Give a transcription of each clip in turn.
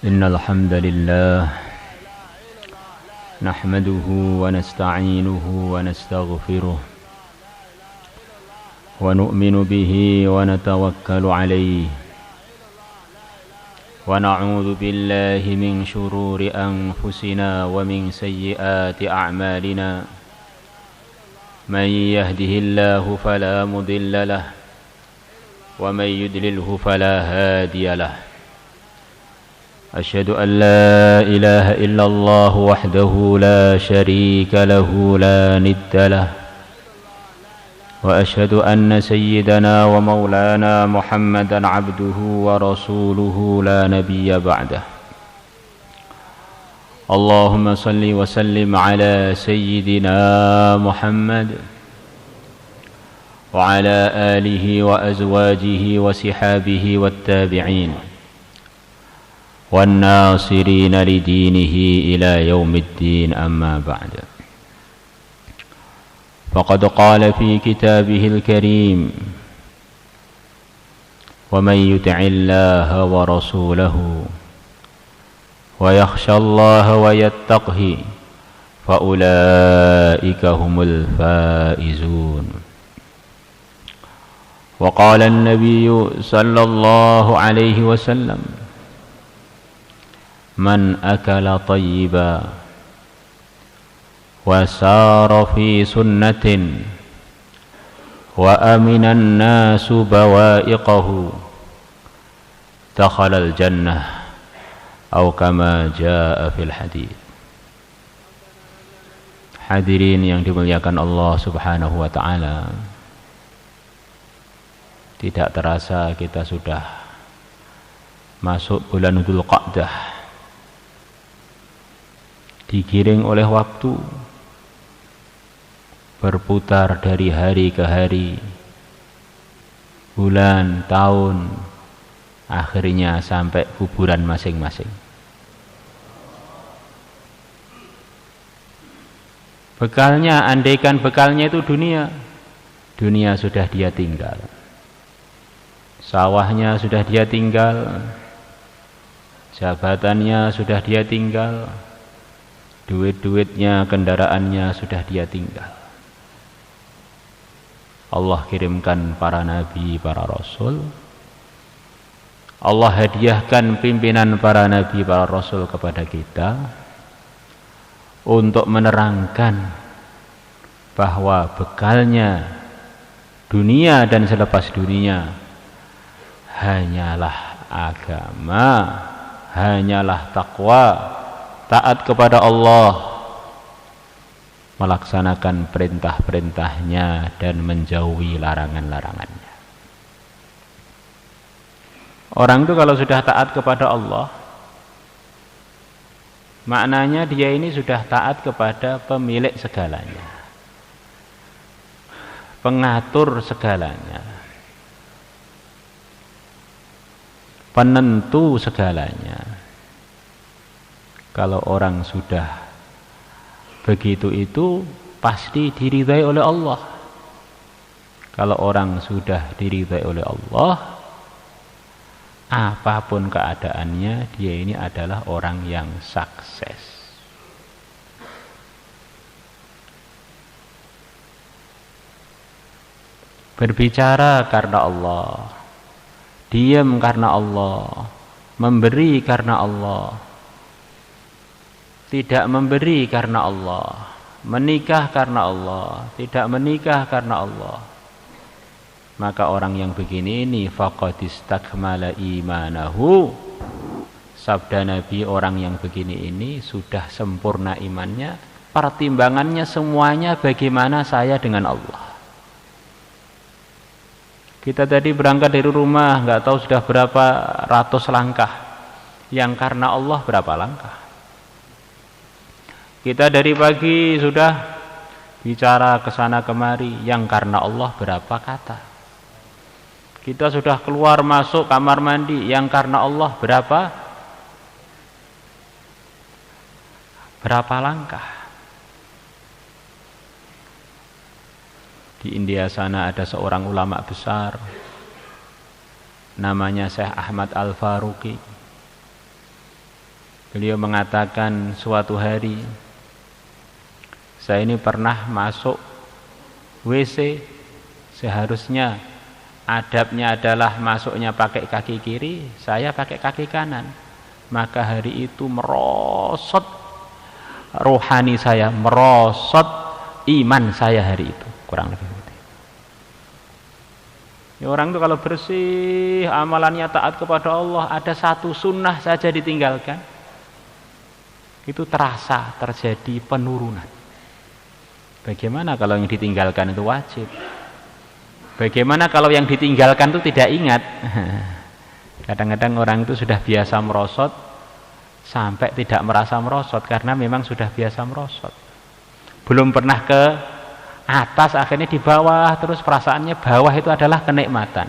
إن الحمد لله نحمده ونستعينه ونستغفره ونؤمن به ونتوكل عليه ونعوذ بالله من شرور أنفسنا ومن سيئات أعمالنا من يهده الله فلا مضل له ومن يضلله فلا هادي له أشهد أن لا إله إلا الله وحده لا شريك له لا ند له وأشهد أن سيدنا ومولانا محمدا عبده ورسوله لا نبي بعده اللهم صل وسلم على سيدنا محمد وعلى آله وأزواجه وصحابه والتابعين والناصرين لدينه إلى يوم الدين أما بعد فقد قال في كتابه الكريم ومن يطع الله ورسوله ويخشى الله ويتقه فأولئك هم الفائزون وقال النبي صلى الله عليه وسلم من أكل طيبا وسار في سنة وأمن الناس بوائقه دخل الجنة أو كما جاء في الحديث. Hadirin yang dimuliakan Allah Subhanahu wa taala, tidak terasa kita sudah masuk bulan Dzulqa'dah, digiring oleh waktu, berputar dari hari ke hari, bulan, tahun, akhirnya sampai kuburan masing-masing. Bekalnya, andaikan bekalnya itu dunia, dunia sudah dia tinggal. Sawahnya sudah dia tinggal, jabatannya sudah dia tinggal, duit-duitnya, kendaraannya sudah dia tinggal. Allah kirimkan para nabi, para rasul. Allah hadiahkan pimpinan para nabi, para rasul kepada kita untuk menerangkan bahwa bekalnya dunia dan selepas dunia hanyalah agama, hanyalah takwa, taat kepada Allah, melaksanakan perintah-perintahnya dan menjauhi larangan-larangannya. Orang itu kalau sudah taat kepada Allah, maknanya dia ini sudah taat kepada pemilik segalanya, pengatur segalanya, penentu segalanya. Kalau orang sudah begitu itu pasti diridhai oleh Allah. Kalau orang sudah diridhai oleh Allah, apapun keadaannya, dia ini adalah orang yang sukses. Berbicara karena Allah, diam karena Allah, memberi karena Allah, tidak memberi karena Allah, menikah karena Allah, tidak menikah karena Allah, maka orang yang begini ini faqad istakmala imanahu. Sabda Nabi, orang yang begini ini sudah sempurna imannya. Pertimbangannya semuanya bagaimana saya dengan Allah. Kita tadi berangkat dari rumah, nggak tahu sudah berapa ratus langkah. Yang karena Allah berapa langkah? Kita dari pagi sudah bicara ke sana kemari, yang karena Allah berapa kata? Kita sudah keluar masuk kamar mandi, yang karena Allah berapa langkah? Di India sana ada seorang ulama besar, namanya Syekh Ahmad Al-Faruqi. Beliau mengatakan suatu hari, saya ini pernah masuk WC, seharusnya adabnya adalah masuknya pakai kaki kiri, saya pakai kaki kanan. Maka hari itu merosot rohani saya, merosot iman saya hari itu, kurang lebih begitu. Ya, orang itu kalau bersih, amalannya taat kepada Allah, ada satu sunnah saja ditinggalkan, itu terasa terjadi penurunan. Bagaimana kalau yang ditinggalkan itu wajib? Bagaimana kalau yang ditinggalkan itu tidak ingat? Kadang-kadang orang itu sudah biasa merosot sampai tidak merasa merosot karena memang sudah biasa merosot. Belum pernah ke atas, akhirnya di bawah, terus perasaannya bawah itu adalah kenikmatan.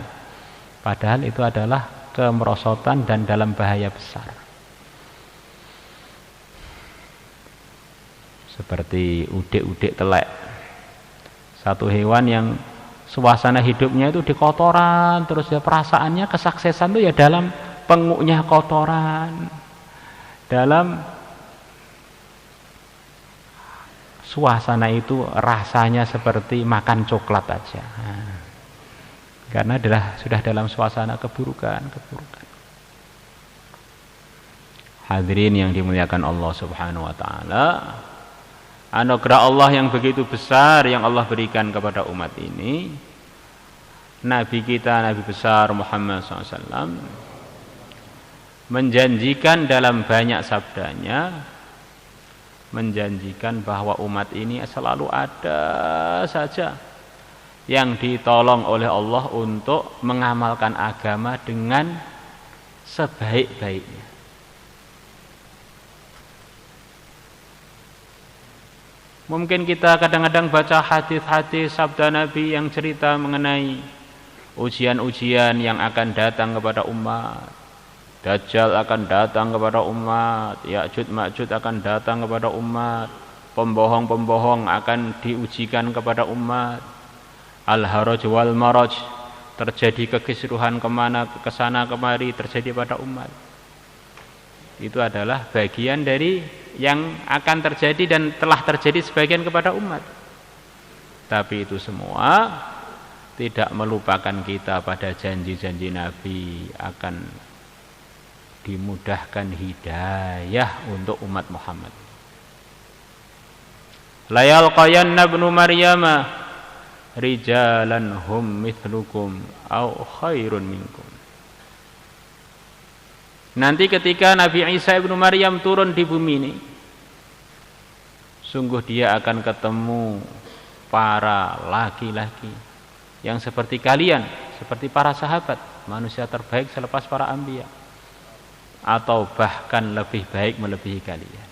Padahal itu adalah kemerosotan dan dalam bahaya besar. Seperti udik-udik telek. Satu hewan yang suasana hidupnya itu di kotoran, terus ya perasaannya kesuksesan itu ya dalam penguknya kotoran, dalam suasana itu rasanya seperti makan coklat aja, karena sudah dalam suasana keburukan. Hadirin yang dimuliakan Allah Subhanahu wa taala, anugerah Allah yang begitu besar yang Allah berikan kepada umat ini. Nabi kita, Nabi besar Muhammad SAW menjanjikan dalam banyak sabdanya, menjanjikan bahwa umat ini selalu ada saja yang ditolong oleh Allah untuk mengamalkan agama dengan sebaik-baiknya. Mungkin kita kadang-kadang baca hadis-hadis sabda Nabi yang cerita mengenai ujian-ujian yang akan datang kepada umat. Dajjal akan datang kepada umat, Ya'juj Ma'juj akan datang kepada umat, pembohong-pembohong akan diujikan kepada umat. Al-haraj wal maraj, terjadi kekisruhan kesana kemari terjadi pada umat. Itu adalah bagian dari yang akan terjadi dan telah terjadi sebagian kepada umat. Tapi itu semua tidak melupakan kita pada janji-janji Nabi akan dimudahkan hidayah untuk umat Muhammad. La yalqayanna ibnu Maryama rijalan hum mithlukum au khairun minkum. Nanti ketika Nabi Isa ibnu Maryam turun di bumi ini, sungguh dia akan ketemu para laki-laki yang seperti kalian, seperti para sahabat, manusia terbaik selepas para anbiya, atau bahkan lebih baik melebihi kalian.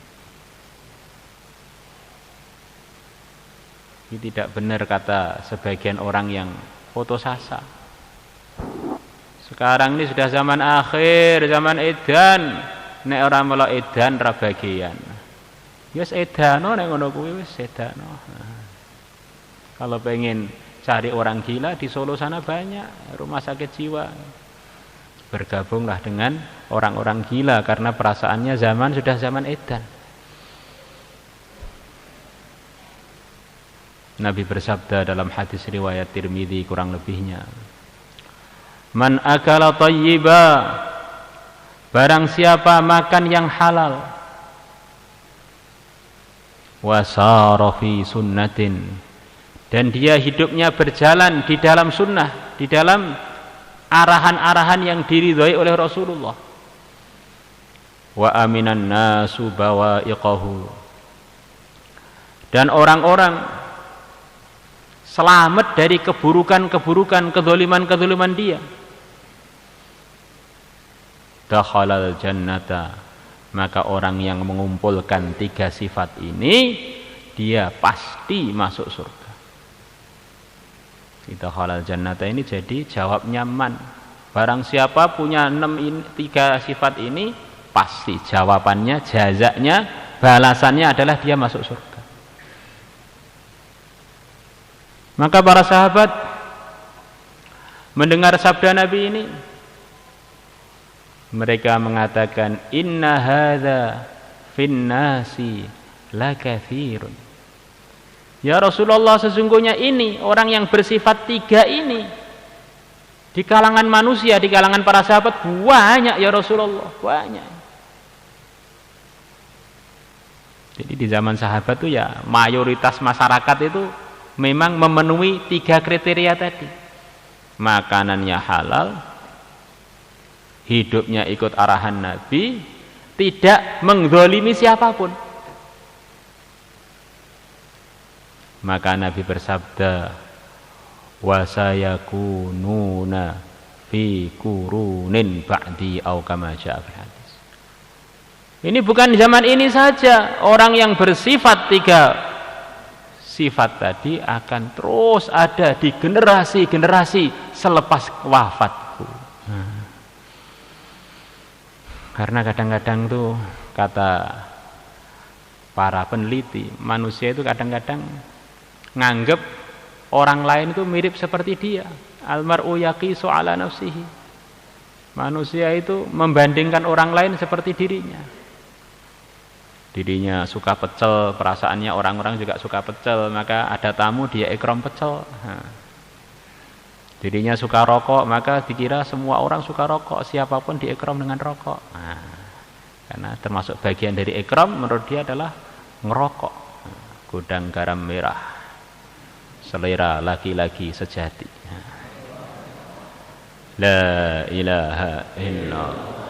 Ini tidak benar kata sebagian orang yang foto sasa. Sekarang ini sudah zaman akhir, zaman edan. Nek orang melok edan ra bagian. Wis edano nek ngono kuwi wis edano. Kalau pengen cari orang gila di Solo sana banyak rumah sakit jiwa. Bergabunglah dengan orang-orang gila karena perasaannya zaman sudah zaman edan. Nabi bersabda dalam hadis riwayat Tirmidzi kurang lebihnya, man akala thayyiba, barang siapa makan yang halal, wasara fi sunnatin, dan dia hidupnya berjalan di dalam sunnah, di dalam arahan-arahan yang diridhai oleh Rasulullah, wa aminan nasu bawaiqahu, dan orang-orang selamat dari keburukan-keburukan, kezaliman-kezaliman dia, dakhalal jannata, maka orang yang mengumpulkan tiga sifat ini dia pasti masuk surga. Dakhalal jannata ini jadi jawabnya man. Barang siapa punya tiga sifat ini, pasti jawabannya, jazaknya, balasannya adalah dia masuk surga. Maka para sahabat mendengar sabda Nabi ini, Mereka mengatakan inna hadza finnasi lakatsirun. Ya Rasulullah, sesungguhnya ini orang yang bersifat tiga ini di kalangan manusia, di kalangan para sahabat banyak ya Rasulullah, banyak. Jadi di zaman sahabat itu ya mayoritas masyarakat itu memang memenuhi tiga kriteria tadi. Makanannya halal, hidupnya ikut arahan Nabi, tidak menzalimi siapapun. Maka Nabi bersabda, wa sayakununa fi qurunin ba'di au kama jaa fil hadis. Ini bukan zaman ini saja, orang yang bersifat tiga sifat tadi akan terus ada di generasi-generasi selepas wafatku. Karena kadang-kadang tuh kata para peneliti, manusia itu kadang-kadang nganggep orang lain itu mirip seperti dia. Almar'u yaqisu ala nafsihi. Manusia itu membandingkan orang lain seperti dirinya. Dirinya suka pecel, perasaannya orang-orang juga suka pecel, maka ada tamu dia ikram pecel. Dirinya suka rokok, maka dikira semua orang suka rokok, siapapun diikram dengan rokok. Karena termasuk bagian dari ikram menurut dia adalah ngerokok. Gudang garam merah, selera laki-laki sejati. La ilaha illallah.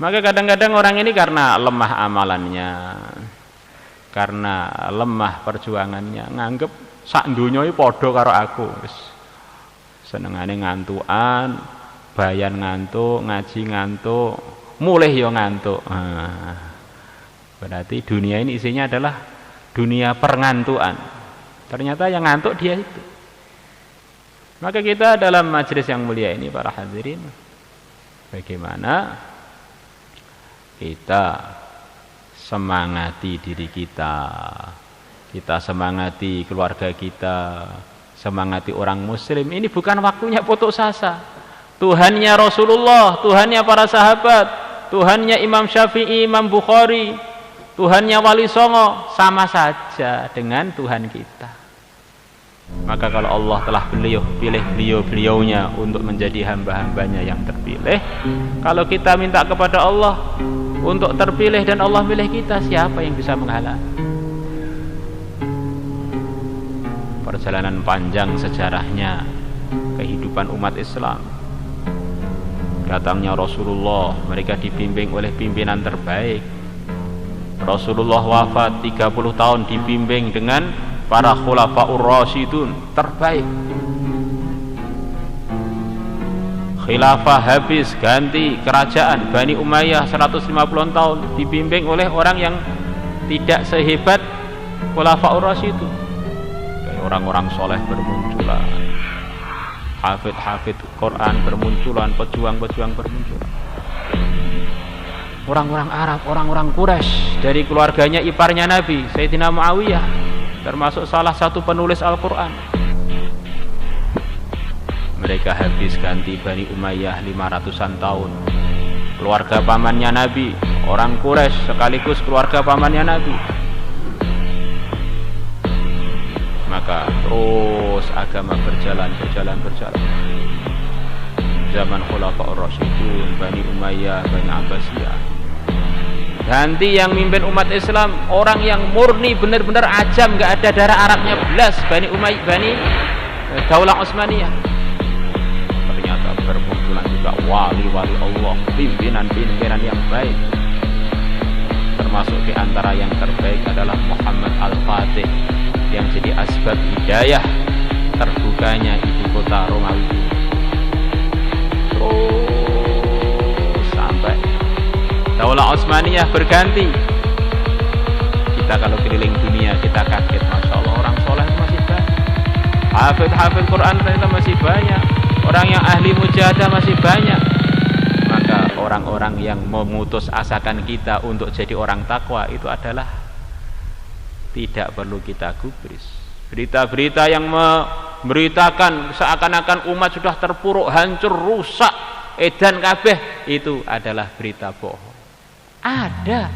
Maka kadang-kadang orang ini karena lemah amalannya, karena lemah perjuangannya, nganggep sak donya iki padha karo aku. Wis senengane ngantukan, bayan ngantuk, ngaji ngantuk, mulih ya ngantuk. Berarti dunia ini isinya adalah dunia perngantukan. Ternyata yang ngantuk dia itu. Maka kita dalam majelis yang mulia ini para hadirin, bagaimana kita semangati diri kita, kita semangati keluarga kita, semangati orang muslim. Ini bukan waktunya putus asa. Tuhannya Rasulullah, Tuhannya para sahabat, Tuhannya Imam Syafi'i, Imam Bukhari, Tuhannya Wali Songo sama saja dengan Tuhan kita. Maka kalau Allah telah pilih beliau-beliaunya untuk menjadi hamba-hambanya yang terpilih, kalau kita minta kepada Allah untuk terpilih dan Allah milih kita, siapa yang bisa menghalang? Perjalanan panjang sejarahnya kehidupan umat Islam. Datangnya Rasulullah, mereka dibimbing oleh pimpinan terbaik. Rasulullah wafat 30 tahun dibimbing dengan para khulafaur rasyidun terbaik. Khilafah habis, ganti kerajaan Bani Umayyah 150 tahun dibimbing oleh orang yang tidak sehebat khulafaur rasyidun. Orang-orang soleh bermunculan, hafid-hafid Quran bermunculan, pejuang-pejuang bermunculan. Orang-orang Arab, orang-orang Quraisy dari keluarganya iparnya Nabi Sayyidina Muawiyah, termasuk salah satu penulis Al-Quran. Mereka habis ganti Bani Umayyah 500-an tahun. Keluarga pamannya Nabi, orang Quraisy sekaligus keluarga pamannya Nabi. Maka terus agama berjalan. Zaman Khulafaur Rasyidun, Bani Umayyah, Bani Abbasiyah. Ganti yang mimpin umat Islam orang yang murni benar-benar ajam, nggak ada darah Arabnya belas, Bani Umayyah, Bani Daulah Utsmaniyah. Ternyata bermunculan juga wali-wali Allah, pimpinan-pimpinan yang baik. Termasuk di antara yang terbaik adalah Muhammad Al-Fatih yang jadi asbab hidayah terbukanya ibu kota Romawi. Terus sampai Daulah Utsmaniyah berganti. Kita kalau keliling dunia kita kaget, Masya Allah, orang soleh masih banyak, hafid Quran ternyata masih banyak, orang yang ahli mujahadah masih banyak. Maka orang-orang yang memutus asakan kita untuk jadi orang takwa itu adalah tidak perlu kita gubris. Berita-berita yang memberitakan seakan-akan umat sudah terpuruk, hancur, rusak, edan kabeh, itu adalah berita bohong. Ada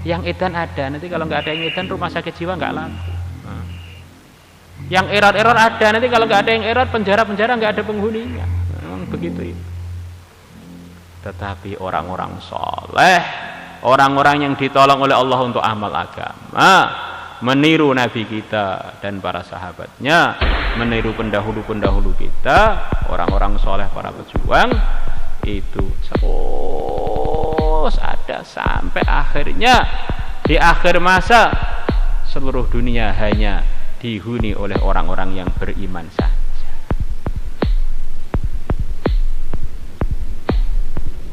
yang edan ada, nanti kalau nggak ada yang edan rumah sakit jiwa nggak laku. Yang error ada, nanti kalau nggak ada yang error penjara nggak ada penghuninya. Memang begitu itu. Tetapi orang-orang soleh, orang-orang yang ditolong oleh Allah untuk amal agama, meniru Nabi kita dan para sahabatnya, meniru pendahulu-pendahulu kita, orang-orang soleh, para pejuang, itu terus ada sampai akhirnya di akhir masa seluruh dunia hanya dihuni oleh orang-orang yang beriman saja.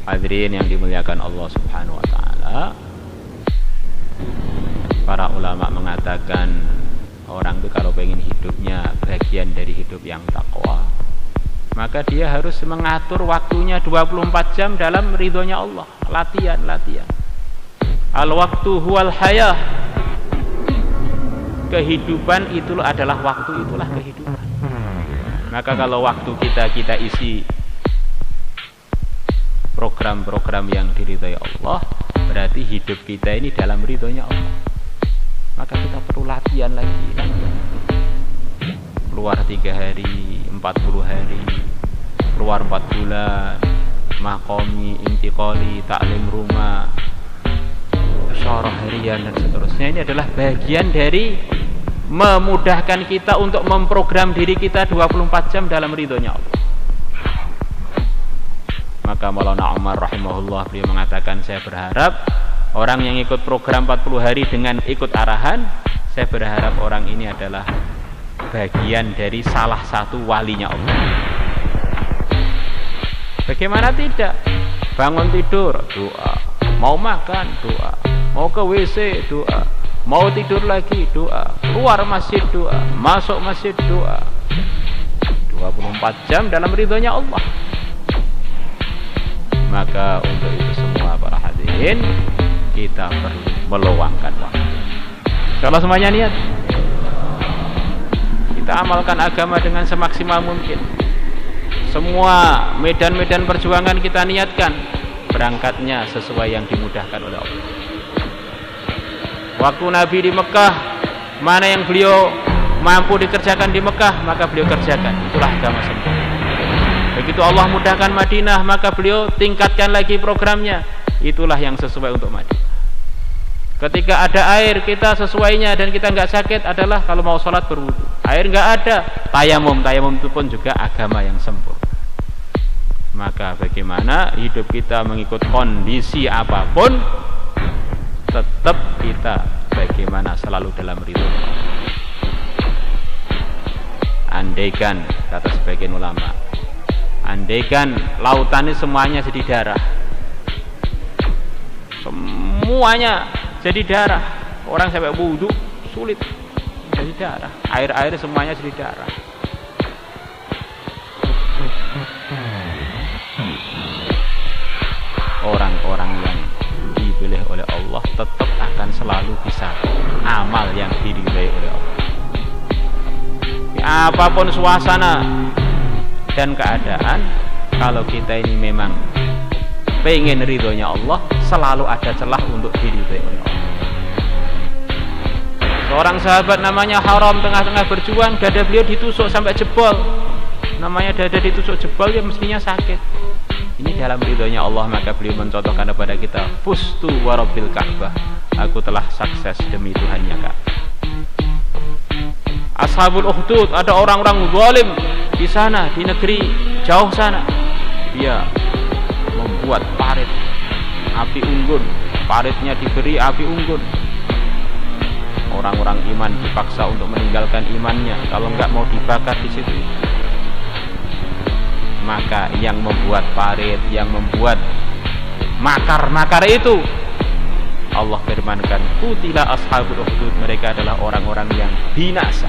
Hadirin yang dimuliakan Allah Subhanahu wa taala, para ulama mengatakan orang itu kalau pengen hidupnya bagian dari hidup yang takwa, maka dia harus mengatur waktunya 24 jam dalam ridhonya Allah. Latihan. Al-waktu huwal hayah. Kehidupan itu adalah waktu, itulah kehidupan. Maka kalau waktu kita isi program-program yang diridhai Allah, berarti hidup kita ini dalam ridhonya Allah. Maka kita perlu latihan lagi. Keluar 3 hari, 40 hari, keluar 4 bulan, makomi, intikoli, taklim rumah, syarah harian dan seterusnya. Ini adalah bagian dari memudahkan kita untuk memprogram diri kita 24 jam dalam ridhonya Allah. Maka Maulana Umar rahimahullah beliau mengatakan, saya berharap orang yang ikut program 40 hari dengan ikut arahan, saya berharap orang ini adalah bagian dari salah satu walinya Allah. Bagaimana tidak? Bangun tidur, doa. Mau makan, doa. Mau ke WC, doa. Mau tidur lagi, doa. Keluar masjid, doa. Masuk masjid, doa. 24 jam dalam ridhonya Allah. Maka untuk itu semua para hadirin, kita perlu meluangkan waktu. Kalau semuanya niat, kita amalkan agama dengan semaksimal mungkin. Semua medan-medan perjuangan kita niatkan, berangkatnya sesuai yang dimudahkan oleh Allah. Waktu Nabi di Mekah, mana yang beliau mampu dikerjakan di Mekah, maka beliau kerjakan. Itulah agama sempurna. Begitu Allah mudahkan Madinah, maka beliau tingkatkan lagi programnya. Itulah yang sesuai untuk Madinah. Ketika ada air, kita sesuainya dan kita nggak sakit adalah kalau mau sholat berwudu. Air nggak ada, tayamum itu pun juga agama yang sempurna. Maka bagaimana hidup kita mengikut kondisi apapun, tetap kita bagaimana selalu dalam ridho. Andaikan, kata sebagian ulama, andaikan lautan ini semuanya jadi darah, semuanya jadi darah, orang sampai wudu sulit, jadi darah, air semuanya jadi darah. Orang-orang yang dipilih oleh Allah tetap akan selalu bisa amal yang diridhai oleh Allah. Apapun suasana dan keadaan, kalau kita ini memang pengen ridhonya Allah, selalu ada celah untuk diridhai oleh Allah. Seorang sahabat namanya Haram, tengah-tengah berjuang, dada beliau ditusuk sampai jebol. Namanya dada ditusuk jebol, ya mestinya sakit. Ini dalam ridhonya Allah, maka beliau mencontohkan kepada kita, fustu wa rabbil Ka'bah, aku telah sukses demi Tuhannya Ka'bah. Ashabul Ukhdud, ada orang-orang zalim di sana, di negeri jauh sana. Dia membuat parit api unggun, paritnya diberi api unggun. Orang-orang iman dipaksa untuk meninggalkan imannya, kalau enggak mau dibakar di situ. Maka yang membuat parit, yang membuat makar-makar itu, Allah firmankan, qutila ashabul ukhdud, mereka adalah orang-orang yang binasa,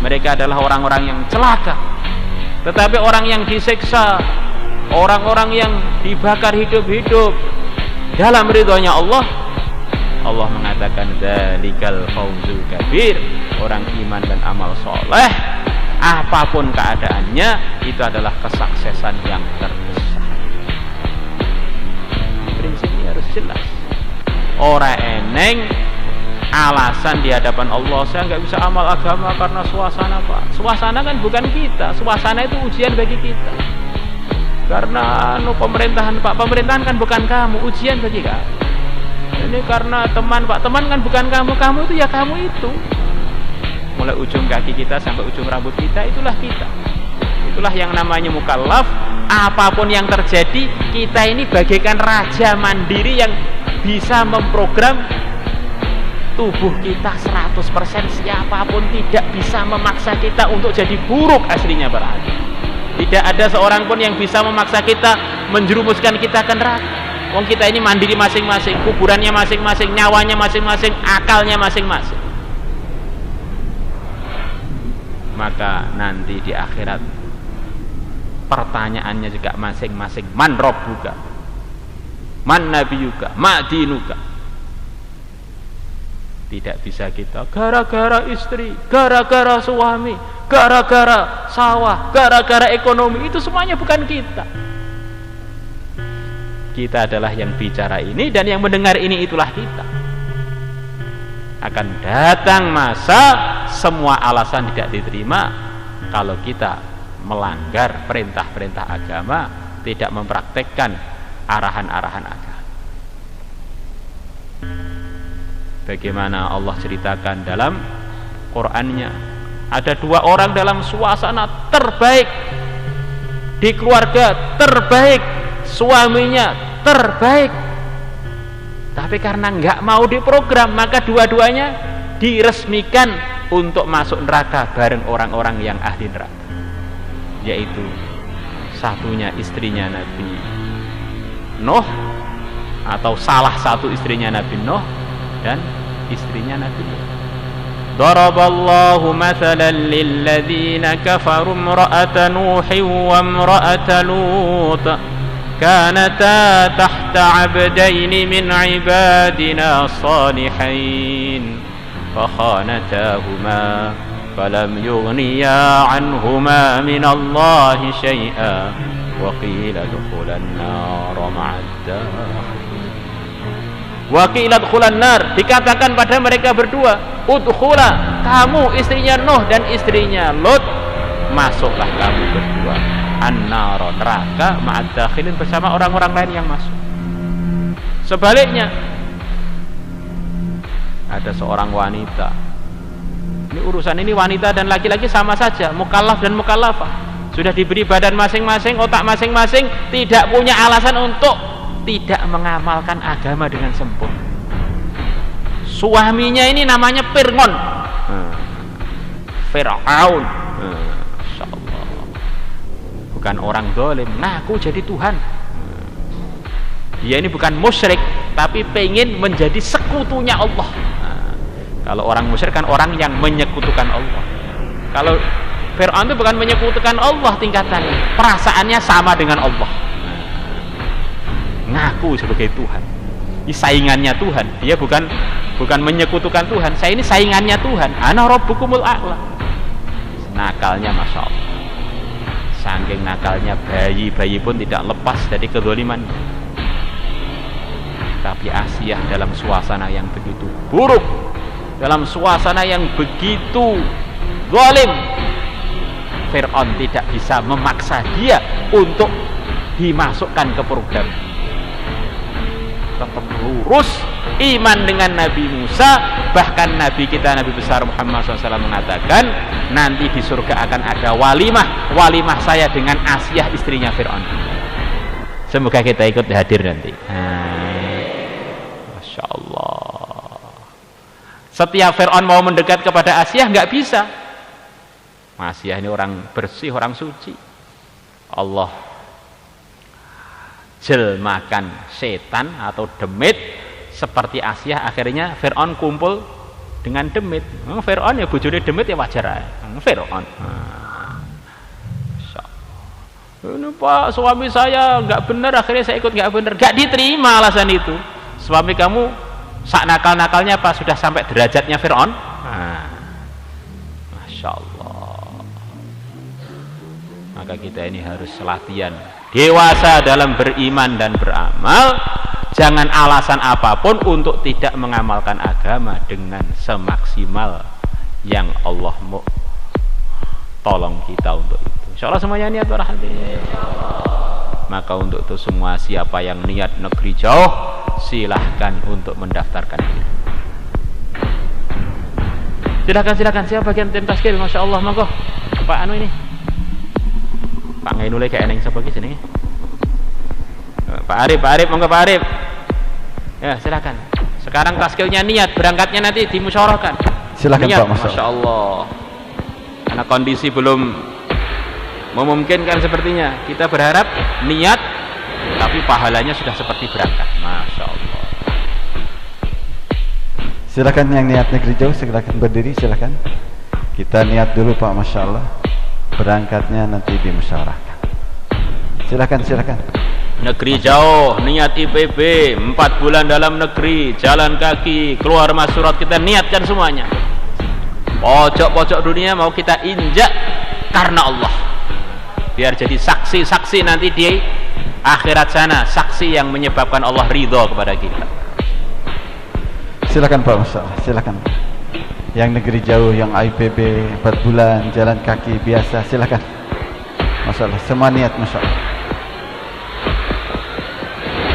mereka adalah orang-orang yang celaka. Tetapi orang yang disiksa, orang-orang yang dibakar hidup-hidup dalam ridhonya Allah, Allah mengatakan dzalikal fawzul kabir, orang iman dan amal soleh, apapun keadaannya, itu adalah kesuksesan yang terbesar. Prinsipnya harus jelas. Ora eneng alasan di hadapan Allah, saya nggak bisa amal agama karena suasana. Pak, suasana kan bukan kita, suasana itu ujian bagi kita. Karena pemerintahan Pak, pemerintahan kan bukan kamu, ujian bagi kamu. Ini karena teman Pak, teman kan bukan kamu, kamu itu ya kamu itu. Mulai ujung kaki kita sampai ujung rambut kita, itulah kita. Itulah yang namanya mukallaf. Apapun yang terjadi, kita ini bagaikan raja mandiri yang bisa memprogram tubuh kita 100%. Siapapun tidak bisa memaksa kita untuk jadi buruk aslinya berarti. Tidak ada seorang pun yang bisa memaksa kita, menjerumuskan kita ke neraka. Wong kita ini mandiri masing-masing, kuburannya masing-masing, nyawanya masing-masing, akalnya masing-masing. Maka nanti di akhirat pertanyaannya juga masing-masing. Man rabbuka, man nabiyuka, ma dinuka. Tidak bisa kita gara-gara istri, gara-gara suami, gara-gara sawah, gara-gara ekonomi. Itu semuanya bukan kita. Kita adalah yang bicara ini, dan yang mendengar ini itulah kita. Akan datang masa semua alasan tidak diterima kalau kita melanggar perintah-perintah agama, tidak mempraktekkan arahan-arahan agama. Bagaimana Allah ceritakan dalam Qur'annya, ada dua orang dalam suasana terbaik di keluarga, terbaik suaminya, terbaik, tapi karena nggak mau diprogram, maka dua-duanya diresmikan untuk masuk neraka bareng orang-orang yang ahli neraka, yaitu satunya istrinya Nabi Nuh, atau salah satu istrinya Nabi Nuh dan istrinya Nabi Nuh. Daraballahu mathalan lilladzina kafaru imra'ata Nuhin wa imra'ata Lut kanata tahta 'abdaini min 'ibadina salihin fakhanatahuma falam yughniya 'anhuma min Allahi syai'a wa qila dukhulan nar ma'ad dakhilin. Wakilat khulan nar, dikatakan pada mereka berdua, udkhula, kamu istrinya Nuh dan istrinya Lut, masuklah kamu berdua an-nar, neraka, ma'ad dakhilin, bersama orang-orang lain yang masuk. Sebaliknya, ada seorang wanita, ini urusan ini wanita dan laki-laki sama saja, mukallaf dan mukallafah, sudah diberi badan masing-masing, otak masing-masing, tidak punya alasan untuk tidak mengamalkan agama dengan sempurna. Suaminya ini namanya Fir'aun, Fir'aun, insyaallah bukan orang zalim, ngaku jadi Tuhan. Dia ini bukan musyrik, tapi pengen menjadi sekutunya Allah. Kalau orang musyrik kan orang yang menyekutukan Allah. Kalau Fir'aun itu bukan menyekutukan Allah tingkatannya, perasaannya sama dengan Allah, ngaku sebagai Tuhan. Ini saingannya Tuhan. Dia bukan menyekutukan Tuhan. Saya ini saingannya Tuhan. Ana rabbukumul a'la. Nakalnya masya Allah. Saking nakalnya, bayi pun tidak lepas dari kezaliman. Tapi Asiyah dalam suasana yang begitu buruk, dalam suasana yang begitu zalim, Fir'aun tidak bisa memaksa dia untuk dimasukkan ke program. Tetap lurus iman dengan Nabi Musa. Bahkan Nabi kita, Nabi besar Muhammad SAW mengatakan, nanti di surga akan ada walimah saya dengan Asiyah istrinya Fir'aun. Semoga kita ikut hadir nanti. Masya Allah. Setiap Fir'aun mau mendekat kepada Asiyah nggak bisa. Asiyah ini orang bersih, orang suci. Allah jelmakan setan atau demit seperti Asiyah, akhirnya Fir'aun kumpul dengan demit. Fir'aun ya bojone demit ya wajar aja. Fir'aun. Ini Pak, suami saya nggak benar, akhirnya saya ikut nggak benar. Nggak diterima alasan itu. Suami kamu sak nakal-nakalnya apa? Sudah sampai derajatnya Fir'aun? insyaallah. Maka kita ini harus latihan dewasa dalam beriman dan beramal. Jangan alasan apapun untuk tidak mengamalkan agama dengan semaksimal yang Allah mau tolong kita untuk itu. Insyaallah semuanya niat para hadirin. Maka untuk itu semua siapa yang niat negeri jauh, silahkan untuk mendaftarkan diri. Silakan siapa bagian tim taskil, masya Allah, monggo Pak Anu ini, Pak Ngainule kayak eneng siapa di sini? Pak Arif, monggo Pak Arif. Ya silakan. Sekarang taskilnya niat, berangkatnya nanti dimusyawarahkan. Silakan niat, Pak, masya Allah. Karena kondisi belum memungkinkan sepertinya, kita berharap niat, tapi pahalanya sudah seperti berangkat. Masya Allah. Silakan yang niat negeri jauh, silakan berdiri, silakan. Kita niat dulu Pak, masya Allah. Berangkatnya nanti dimusyawarahkan. Silakan. Negeri jauh, niat IPB, 4 bulan dalam negeri, jalan kaki, keluar mas surat, kita niatkan semuanya. Pojok-pojok dunia mau kita injak karena Allah. Biar jadi saksi-saksi nanti di akhirat sana, saksi yang menyebabkan Allah ridho kepada kita. Silakan Pak, masya Allah, silakan. Yang negeri jauh, yang IPB 4 bulan, jalan kaki biasa, silakan. Masya Allah, semua niat, masya Allah.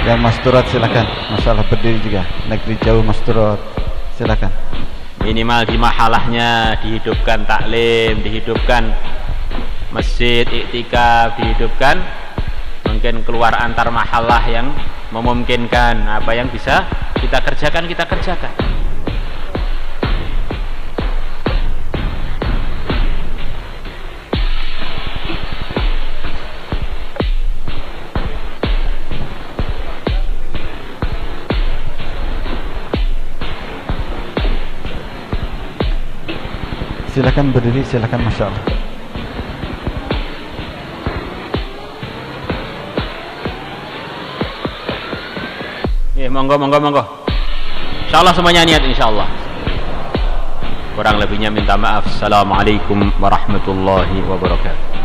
Yang masturat silakan, masya Allah, berdiri juga. Negeri jauh masturat, silakan. Minimal di mahalahnya dihidupkan taklim, dihidupkan masjid, iktikaf, dihidupkan. Mungkin keluar antar mahalah yang memungkinkan, apa yang bisa kita kerjakan. Silakan berdiri, silakan, masya Allah. Ya, monggo. Insyaallah semuanya niat insyaallah. Kurang lebihnya minta maaf. Assalamualaikum warahmatullahi wabarakatuh.